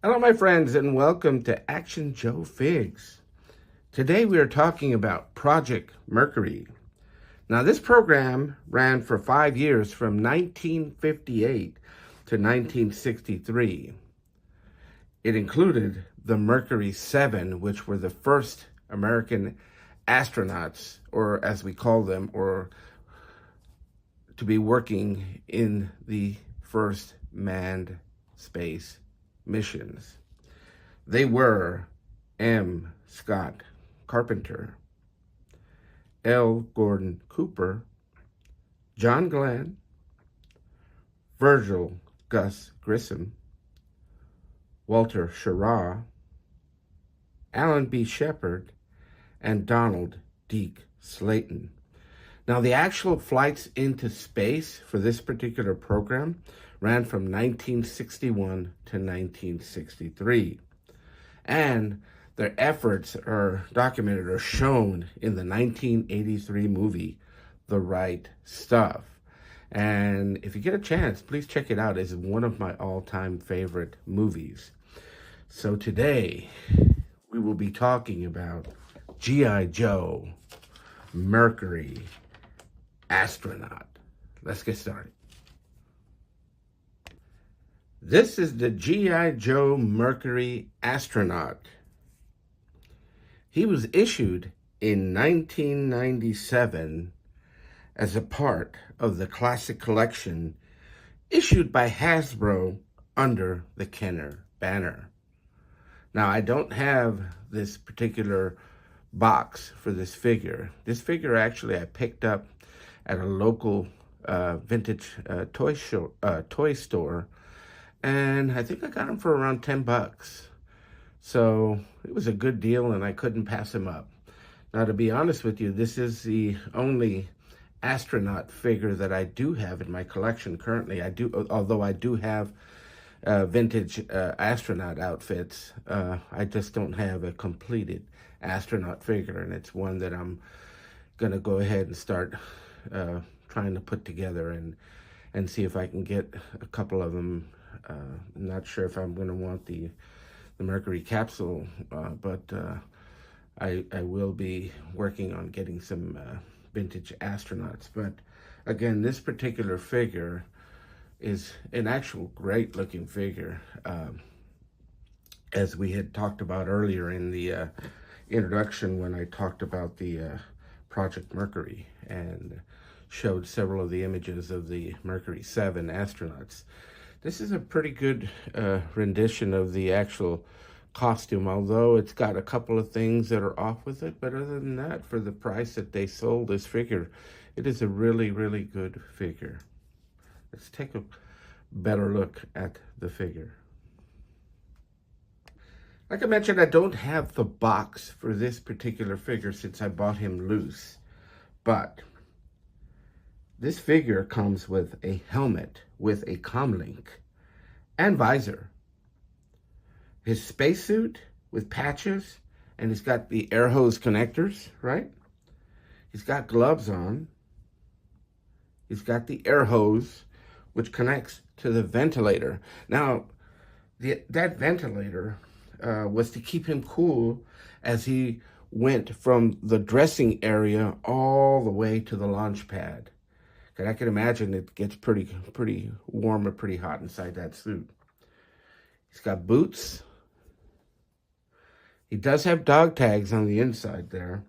Hello, my friends, and welcome to Action Joe Figs. Today we are talking about Project Mercury. Now, this program ran for 5 years from 1958 to 1963. It included the Mercury 7, which were the first American astronauts, or as we call them, or to be working in the first manned space missions. They were M. Scott Carpenter, L. Gordon Cooper, John Glenn, Virgil Gus Grissom, Walter Schirra, Alan B. Shepard, and Donald Deke Slayton. Now, the actual flights into space for this particular program ran from 1961 to 1963. And their efforts are documented or shown in the 1983 movie, The Right Stuff. And if you get a chance, please check it out. It's one of my all-time favorite movies. So today, we will be talking about G.I. Joe, Mercury Astronaut. Let's get started. This is the G.I. Joe Mercury Astronaut. He was issued in 1997 as a part of the classic collection issued by Hasbro under the Kenner banner. Now, I don't have this particular box for this figure. This figure actually I picked up at a local vintage toy store, and I think I got him for around $10. So it was a good deal, and I couldn't pass him up. Now, to be honest with you, this is the only astronaut figure that I do have in my collection currently. Although I do have vintage astronaut outfits, I just don't have a completed astronaut figure, and it's one that I'm gonna go ahead and start trying to put together and see if I can get a couple of them. I'm not sure if I'm gonna want the Mercury capsule, but I will be working on getting some vintage astronauts. But again, this particular figure is an actual great looking figure, as we had talked about earlier in the introduction when I talked about the Project Mercury and showed several of the images of the Mercury 7 astronauts. This is a pretty good rendition of the actual costume, although it's got a couple of things that are off with it. But other than that, for the price that they sold this figure, it is a really, really good figure. Let's take a better look at the figure. Like I mentioned, I don't have the box for this particular figure since I bought him loose. But this figure comes with a helmet with a comlink and visor. His spacesuit with patches, and he's got the air hose connectors, right? He's got gloves on. He's got the air hose, which connects to the ventilator. Now, that ventilator was to keep him cool as he went from the dressing area all the way to the launch pad. I can imagine it gets pretty warm or pretty hot inside that suit. He's got boots. He does have dog tags on the inside there.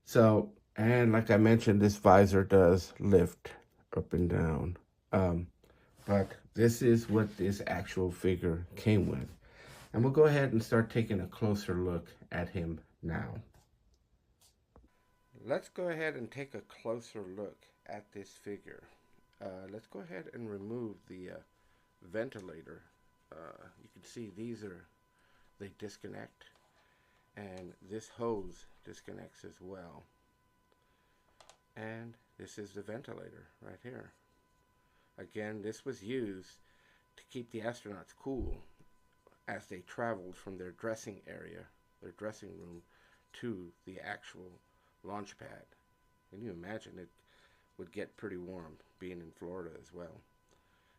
So, and like I mentioned, this visor does lift up and down. But this is what this actual figure came with. And we'll go ahead and start taking a closer look at him now. Let's go ahead and take a closer look at this figure. Let's go ahead and remove the ventilator. You can see they disconnect, and this hose disconnects as well. And this is the ventilator right here. Again, this was used to keep the astronauts cool as they traveled from their dressing area, their dressing room, to the actual launch pad. Can you imagine? It would get pretty warm being in Florida as well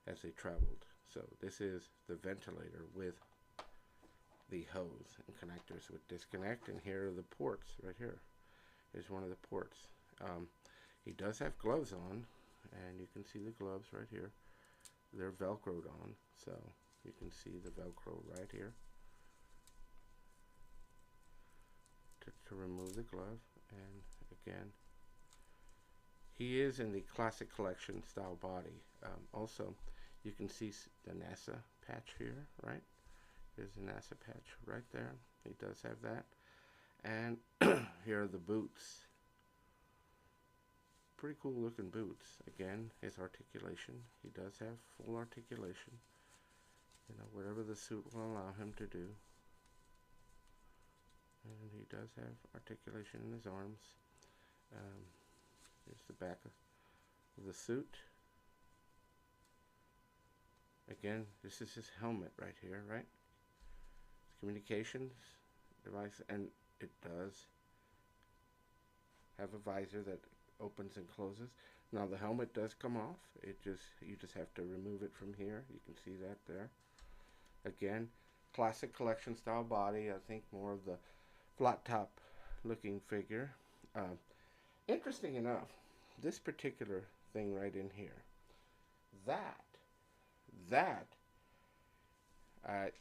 as they traveled. So this is the ventilator with the hose and connectors would disconnect, and here are the ports right here. Here's one of the ports. He does have gloves on, and you can see the gloves right here. They're velcroed on, so you can see the velcro right here to remove the glove. And again, he is in the Classic Collection style body. Also, you can see the NASA patch here, right? There's a NASA patch right there. He does have that. And here are the boots. Pretty cool looking boots. Again, his articulation. He does have full articulation. You know, whatever the suit will allow him to do. And he does have articulation in his arms. Here's the back of the suit. Again, this is his helmet right here, right? Communications device, and it does have a visor that opens and closes. Now the helmet does come off. You just have to remove it from here. You can see that there. Again, Classic Collection style body. I think more of the flat top looking figure. Interesting enough, this particular thing right in here,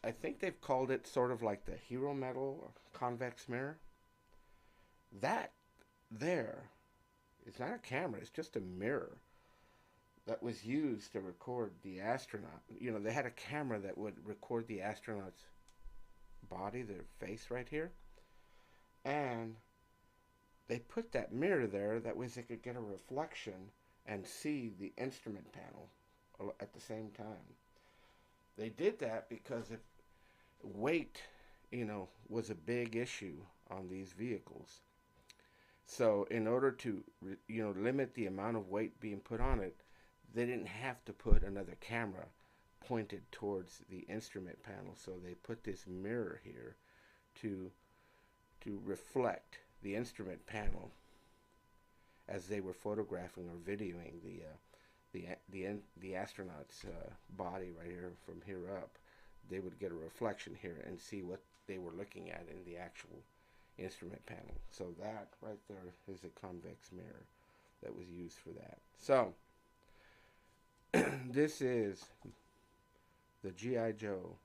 I think they've called it sort of like the Hero Metal convex mirror. That there is not a camera, it's just a mirror that was used to record the astronaut. You know, they had a camera that would record the astronaut's body, their face right here. And they put that mirror there, that way they could get a reflection and see the instrument panel at the same time. They did that because if weight, you know, was a big issue on these vehicles. So in order to, you know, limit the amount of weight being put on it, they didn't have to put another camera pointed towards the instrument panel. So they put this mirror here to reflect the instrument panel as they were photographing or videoing the astronaut's body right here. From here up, they would get a reflection here and see what they were looking at in the actual instrument panel. So that right there is a convex mirror that was used for that. So this is the G.I. Joe.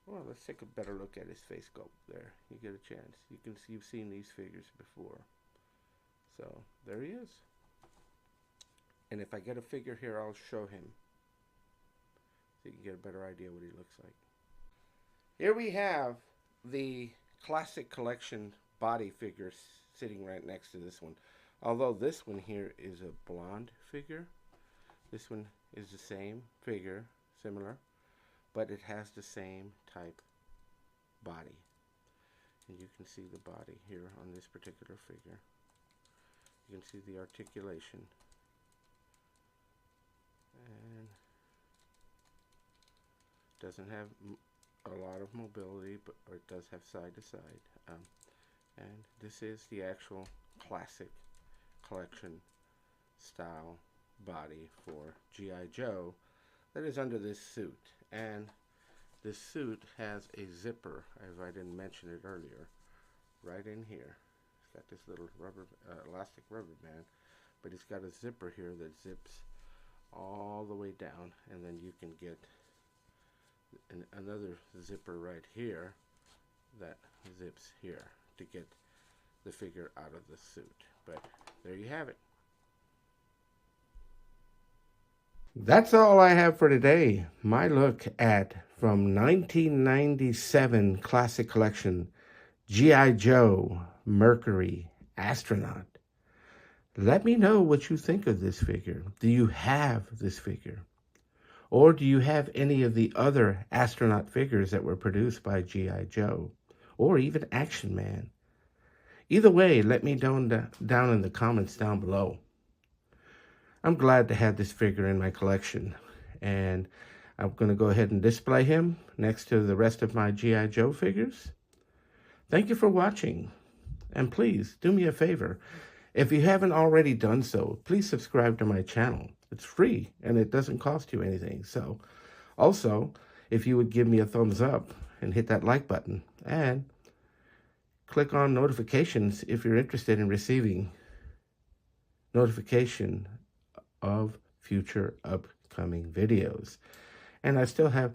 Well, let's take a better look at his face sculpt there. You get a chance. You can see, you've seen these figures before. So there he is. And if I get a figure here, I'll show him so you can get a better idea what he looks like. Here we have the Classic Collection body figure sitting right next to this one. Although this one here is a blonde figure, this one is the same figure, similar, but it has the same type body. And you can see the body here on this particular figure. You can see the articulation. And doesn't have a lot of mobility, but or it does have side to side. And this is the actual Classic Collection style body for G.I. Joe that is under this suit. And this suit has a zipper, if I didn't mention it earlier, right in here. It's got this little rubber, elastic rubber band, but it's got a zipper here that zips all the way down, and then you can get another zipper right here that zips here to get the figure out of the suit. But there you have it. That's all I have for today. My look at from 1997 Classic Collection G.I. Joe Mercury Astronaut. Let me know what you think of this figure. Do you have this figure? Or do you have any of the other astronaut figures that were produced by G.I. Joe? Or even Action Man? Either way, let me know down in the comments down below. I'm glad to have this figure in my collection, and I'm going to go ahead and display him next to the rest of my G.I. Joe figures. Thank you for watching, and please do me a favor. If you haven't already done so, please subscribe to my channel. It's free, and it doesn't cost you anything. So, also, if you would give me a thumbs up and hit that like button. And click on notifications if you're interested in receiving notification of future upcoming videos. And I still have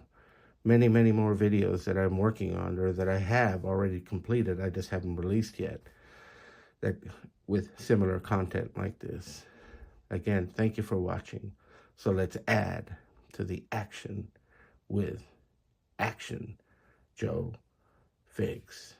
many, many more videos that I'm working on, or that I have already completed, I just haven't released yet, that with similar content like this. Again, thank you for watching. So let's add to the action with Action Joe Figs.